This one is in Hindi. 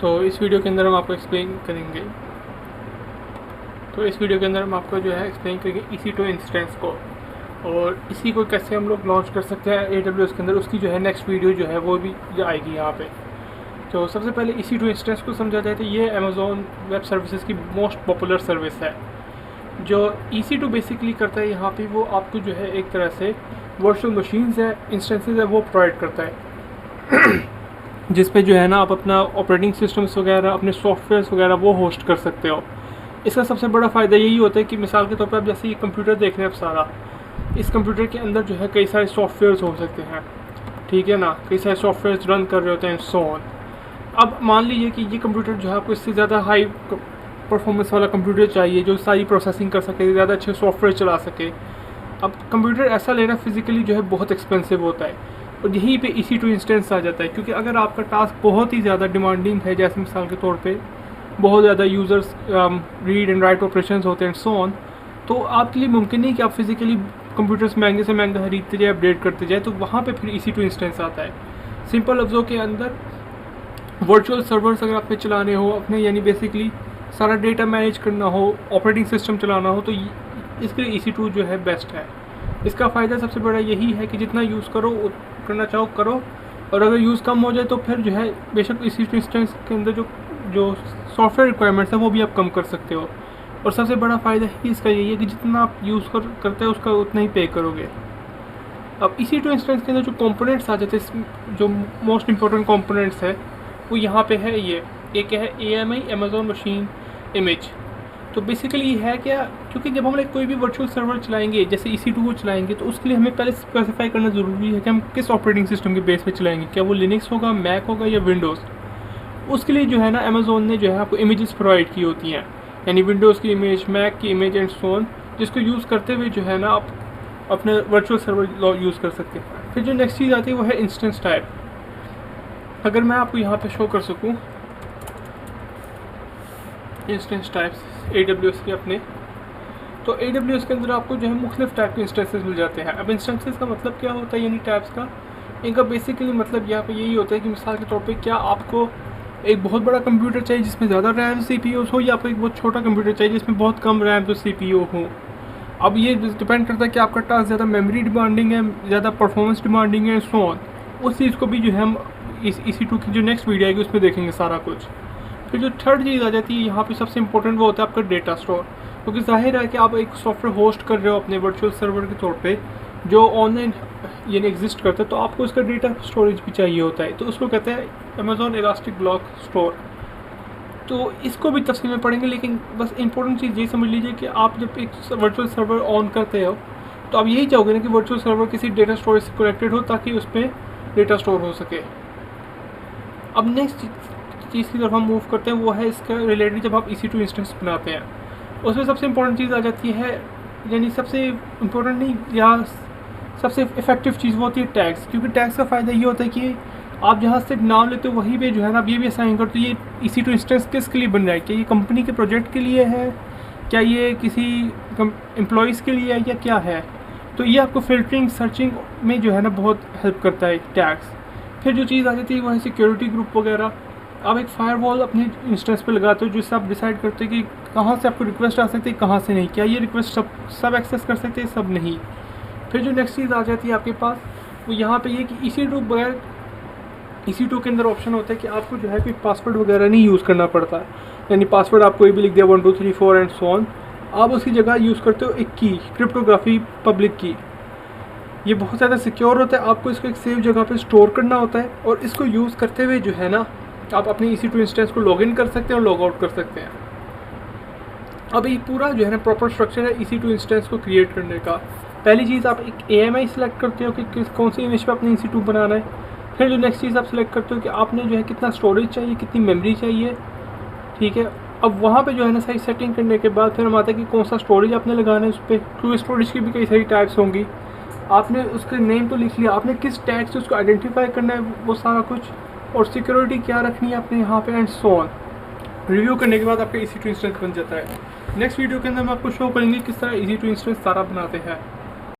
तो इस वीडियो के अंदर हम आपको एक्सप्लेन करेंगे हम आपको जो है एक्सप्लेन करेंगे EC2 इंस्टेंस को, और इसी को कैसे हम लोग लॉन्च कर सकते हैं AWS के अंदर। उसकी जो है नेक्स्ट वीडियो जो है वो भी आएगी यहाँ पे। तो सबसे पहले EC2 इंस्टेंस को समझा जाए तो ये अमेज़ॉन वेब सर्विसेज की मोस्ट पॉपुलर सर्विस है। जो EC2 बेसिकली करता है यहाँ पे, वो आपको जो है एक तरह से वर्चुअल मशीन्स है, इंस्टेंसेस है, वो प्रोवाइड करता है जिस पे जो है ना आप अपना ऑपरेटिंग सिस्टम्स वगैरह, अपने सॉफ्टवेयर्स वगैरह वो होस्ट कर सकते हो। इसका सबसे बड़ा फ़ायदा यही होता है कि मिसाल के तौर पे आप जैसे ये कंप्यूटर देख रहे हैं, आप सारा इस कंप्यूटर के अंदर जो है कई सारे सॉफ्टवेयर्स हो सकते हैं, ठीक है ना, कई सारे सॉफ्टवेयर्स रन कर रहे होते हैं सो ऑन। अब मान लीजिए कि ये कंप्यूटर जो है आपको इससे ज़्यादा हाई परफॉर्मेंस वाला कंप्यूटर चाहिए जो सारी प्रोसेसिंग कर सके, ज़्यादा अच्छे सॉफ्टवेयर चला सके। अब कंप्यूटर ऐसा लेना फिज़िकली जो है बहुत एक्सपेंसिव होता है, और यहीं पे EC2 इंस्टेंस आ जाता है। क्योंकि अगर आपका टास्क बहुत ही ज़्यादा डिमांडिंग है, जैसे मिसाल के तौर पे बहुत ज़्यादा users read and right operations होते हैं सो ऑन, तो आपके लिए मुमकिन नहीं कि आप फिज़िकली कंप्यूटर्स महंगे से महंगा खरीदते जाए, अपडेट करते जाए। तो वहाँ पे फिर EC2 इंस्टेंस आता है। सिंपल लफ्ज़ों के अंदर वर्चुअल सर्वर्स अगर आपने चलाने हो अपने, यानी बेसिकली सारा डेटा मैनेज करना हो, ऑपरेटिंग सिस्टम चलाना हो, तो इसके लिए EC2 जो है बेस्ट है। इसका फ़ायदा सबसे बड़ा यही है कि जितना यूज़ करना चाहो करो, और अगर यूज़ कम हो जाए तो फिर जो है बेशक EC2 इंस्टेंस के अंदर जो सॉफ्टवेयर रिक्वायरमेंट्स हैं वो भी आप कम कर सकते हो। और सबसे बड़ा फ़ायदा ही इसका यही है कि जितना आप यूज़ करते हैं उसका उतना ही पे करोगे। अब EC2 इंस्टेंस के अंदर जो कंपोनेंट्स आ जाते हैं, जो मोस्ट इंपॉर्टेंट कंपोनेंट्स है वो यहाँ पे है। ये एक है AMI, अमेज़ॉन मशीन इमेज। तो बेसिकली ये है क्या, क्योंकि जब हम कोई भी वर्चुअल सर्वर चलाएंगे, जैसे EC2 को चलाएंगे, तो उसके लिए हमें पहले स्पेसिफाई करना ज़रूरी है कि हम किस ऑपरेटिंग सिस्टम के बेस पे चलाएंगे। क्या वो लिनक्स होगा, मैक होगा या विंडोज़। उसके लिए जो है ना अमेज़ॉन ने जो है आपको इमेजेस प्रोवाइड की होती हैं, यानी विंडोज़ की इमेज, मैक की इमेज एंड सो ऑन, जिसको यूज़ करते हुए जो है ना आप अपने वर्चुअल सर्वर यूज़ कर सकते हैं। फिर जो नेक्स्ट चीज़ आती है वो है इंस्टेंस टाइप। अगर मैं आपको यहाँ पे शो कर सकूँ इंस्टेंस टाइप्स AWS के अपने, तो AWS के अंदर आपको जो है मुख्तलिफ टाइप के इंस्टेंसेस मिल जाते हैं। अब इंस्टेंसेस का मतलब क्या होता है, यानी टाइप्स का, इनका बेसिकली मतलब यहाँ पे यही होता है कि मिसाल के तौर पे क्या आपको एक बहुत बड़ा कंप्यूटर चाहिए जिसमें ज़्यादा रैम CPU हो, या आपको एक बहुत छोटा कंप्यूटर चाहिए जिसमें बहुत कम रैम तो CPU हो। अब ये डिपेंड करता है कि आपका टास्क ज़्यादा मेमोरी डिमांडिंग है, ज़्यादा परफॉर्मेंस डिमांडिंग है, सो ऑन। उस चीज़ को भी जो है हम इस EC2 की जो नेक्स्ट वीडियो आएगी उसमें देखेंगे सारा कुछ। फिर जो थर्ड चीज़ आ जाती है यहाँ पे सबसे इंपॉर्टेंट, वो होता है आपका डेटा स्टोर। क्योंकि जाहिर है कि आप एक सॉफ्टवेयर होस्ट कर रहे हो अपने वर्चुअल सर्वर के तौर पे जो ऑनलाइन यानी एग्जिस्ट करता है, तो आपको इसका डेटा स्टोरेज भी चाहिए होता है। तो उसको कहते हैं अमेज़ॉन इलास्टिक ब्लॉक स्टोर। तो इसको भी तफसील में पढ़ेंगे, लेकिन बस इंपॉर्टेंट चीज़ ये समझ लीजिए कि आप जब एक वर्चुअल सर्वर ऑन करते हो तो आप यही चाहोगे ना कि वर्चुअल सर्वर किसी डेटा स्टोरेज से कनेक्टेड हो ताकि उस पर डेटा स्टोर हो सके। अब नेक्स्ट चीज़ की तरफ हम मूव करते हैं, वो है इसका रिलेटेड जब आप EC2 इंस्टेंस बनाते हैं, उसमें सबसे इंपॉर्टेंट चीज़ आ जाती है, यानी सबसे इम्पोर्टेंट नहीं या सबसे इफेक्टिव चीज़ वो होती है टैग्स। क्योंकि टैग्स का फ़ायदा ये होता है कि आप जहाँ से नाम लेते हो वहीं पे जो है ना आप ये भी असाइन करते हो ये EC2 इंस्टेंस किसके लिए बन रहा है, क्या ये कंपनी के प्रोजेक्ट के लिए है, क्या ये किसी एम्प्लॉयज़ के लिए है, या क्या है। तो ये आपको फिल्टरिंग सर्चिंग में जो है ना बहुत हेल्प करता है टैग्स। फिर जो चीज़ आ जाती है वो है सिक्योरिटी ग्रुप वगैरह। आप एक फायरवॉल अपने इंस्टेंस पे लगाते हो जिससे आप डिसाइड करते हो कि कहाँ से आपको रिक्वेस्ट आ सकती है, कहाँ से नहीं, क्या ये रिक्वेस्ट सब एक्सेस कर सकते हैं, सब नहीं। फिर जो नेक्स्ट चीज़ आ जाती है आपके पास वो यहाँ पे ये कि EC2 के अंदर ऑप्शन होता है कि आपको जो है कोई पासवर्ड वगैरह नहीं यूज़ करना पड़ता, यानी पासवर्ड आप कोई भी लिख दिया 1 2 3 4 एंड सो ऑन। आप उसकी जगह यूज़ करते हो एक की, क्रिप्टोग्राफी पब्लिक की। ये बहुत ज़्यादा सिक्योर होता है, आपको इसको एक सेफ जगह पे स्टोर करना होता है, और इसको यूज़ करते हुए जो है ना आप अपने EC2 इंस्टेंस को लॉगिन कर सकते हैं और लॉग आउट कर सकते हैं। अब ये पूरा जो है ना प्रॉपर स्ट्रक्चर है EC2 इंस्टेंस को क्रिएट करने का। पहली चीज़ आप एक AMI सेलेक्ट करते हो कि कौन सी इमेज पे अपने EC2 बनाना है। फिर जो नेक्स्ट चीज़ आप सेलेक्ट करते हो कि आपने जो है कितना स्टोरेज चाहिए, कितनी मेमोरी चाहिए, ठीक है। अब वहाँ पे जो है ना सारी सेटिंग करने के बाद फिर हम आता है कि कौन सा स्टोरेज आपने लगाना है उस पर, क्योंकि स्टोरेज की भी कई सारी टाइप्स होंगी। आपने उसके नेम तो लिख लिया, आपने किस टैग से उसको आइडेंटिफाई करना है वो सारा कुछ, और सिक्योरिटी क्या रखनी है आपने यहाँ पे एंड सो ऑन। रिव्यू करने के बाद आपका EC2 इंस्टेंस बन जाता है। नेक्स्ट वीडियो के अंदर हम आपको शो करेंगे किस तरह EC2 इंस्टेंस सारा बनाते हैं।